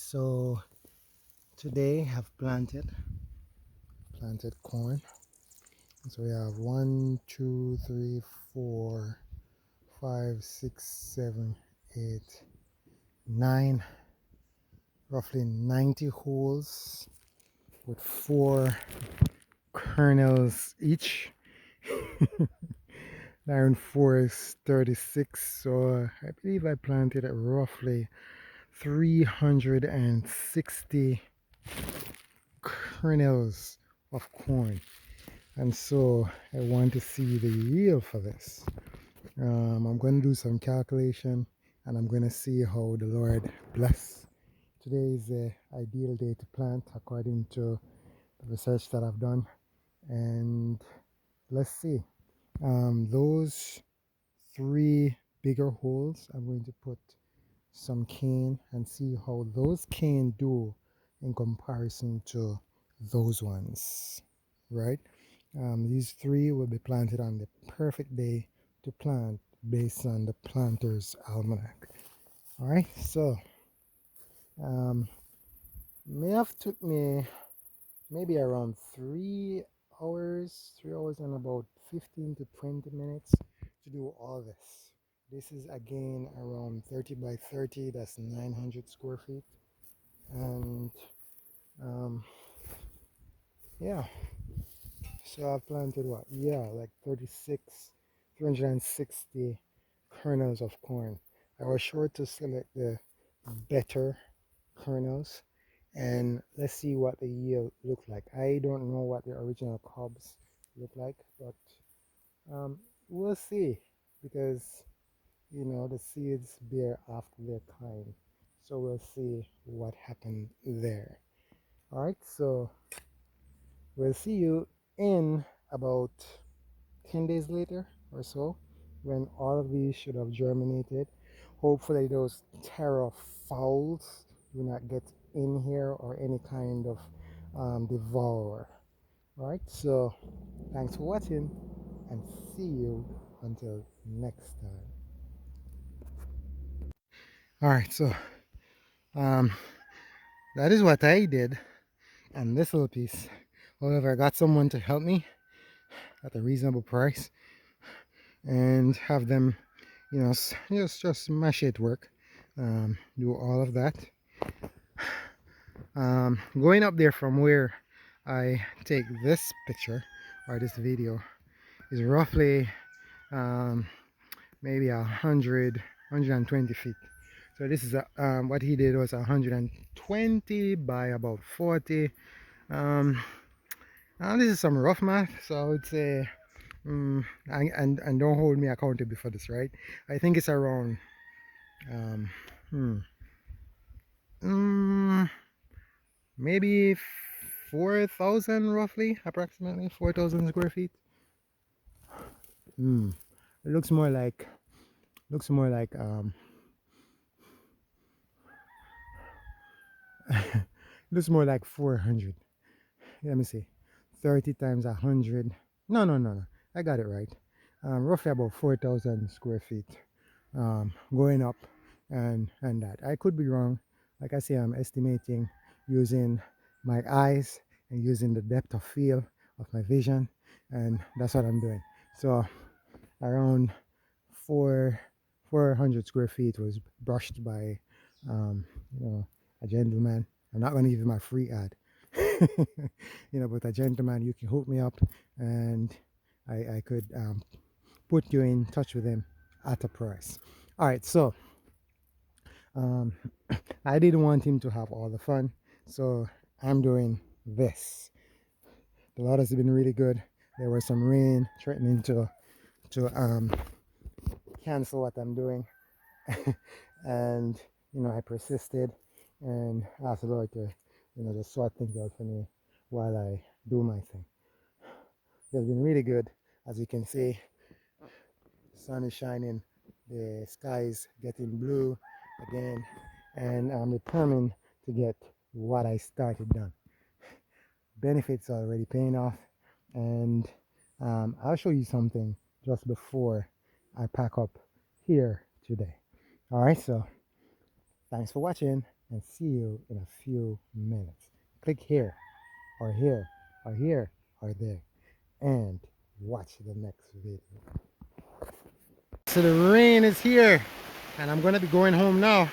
So today I've planted corn. So we have 9, roughly 90 holes with 4 kernels each. 9 and 4 is 36. So I believe I planted roughly 360 kernels of corn. And so I want to see the yield for this. I'm going to do some calculation and I'm going to see how the Lord bless. Today is the ideal day to plant according to the research that I've done. And let's see. Those 3 bigger holes, I'm going to put some cane and see how those cane do in comparison to those ones, right? These 3 will be planted on the perfect day to plant based on the planter's almanac. All right, so may have took me maybe around 3 hours and about 15 to 20 minutes to do all this. This is again around 30 by 30, that's 900 square feet. And yeah, so I've planted what? Yeah, like 360 kernels of corn. I was sure to select the better kernels, and let's see what the yield look like. I don't know what the original cobs look like, but we'll see, because the seeds bear after their kind, so we'll see what happened there. All right, so we'll see you in about 10 days later or so, when all of these should have germinated. Hopefully those terror fowls do not get in here, or any kind of devourer. All right, so thanks for watching and see you until next time. All right, so um, that is what I did on this little piece. However, I got someone to help me at a reasonable price and have them, just mash it work, do all of that. Going up there from where I take this picture or this video is roughly maybe 120 feet. So this is what he did was 120 by about 40. This is some rough math, so I would say, and don't hold me accountable for this, right? I think it's around um, hmm, maybe 4,000, roughly, approximately 4,000 square feet. It looks more like looks more like 400. Let me see, 30 times 100. No, I got it right. Roughly about 4,000 square feet, going up, and that I could be wrong. Like I say, I'm estimating using my eyes and using the depth of field of my vision, and that's what I'm doing. So around 400 square feet was brushed by um, a gentleman. I'm not going to give him a free ad. But a gentleman, you can hook me up, and I could put you in touch with him at a price. All right, so um, I didn't want him to have all the fun, so I'm doing this. The Lord has been really good. There was some rain threatening to cancel what I'm doing, and I persisted and asked the Lord to just sort things out for me while I do my thing. It's been really good. As you can see, the sun is shining, the sky is getting blue again, and I'm determined to get what I started done. Benefits are already paying off, and I'll show you something just before I pack up here today. All right, so thanks for watching, and see you in a few minutes. Click here or here or here or there and watch the next video. So the rain is here and I'm going to be going home now.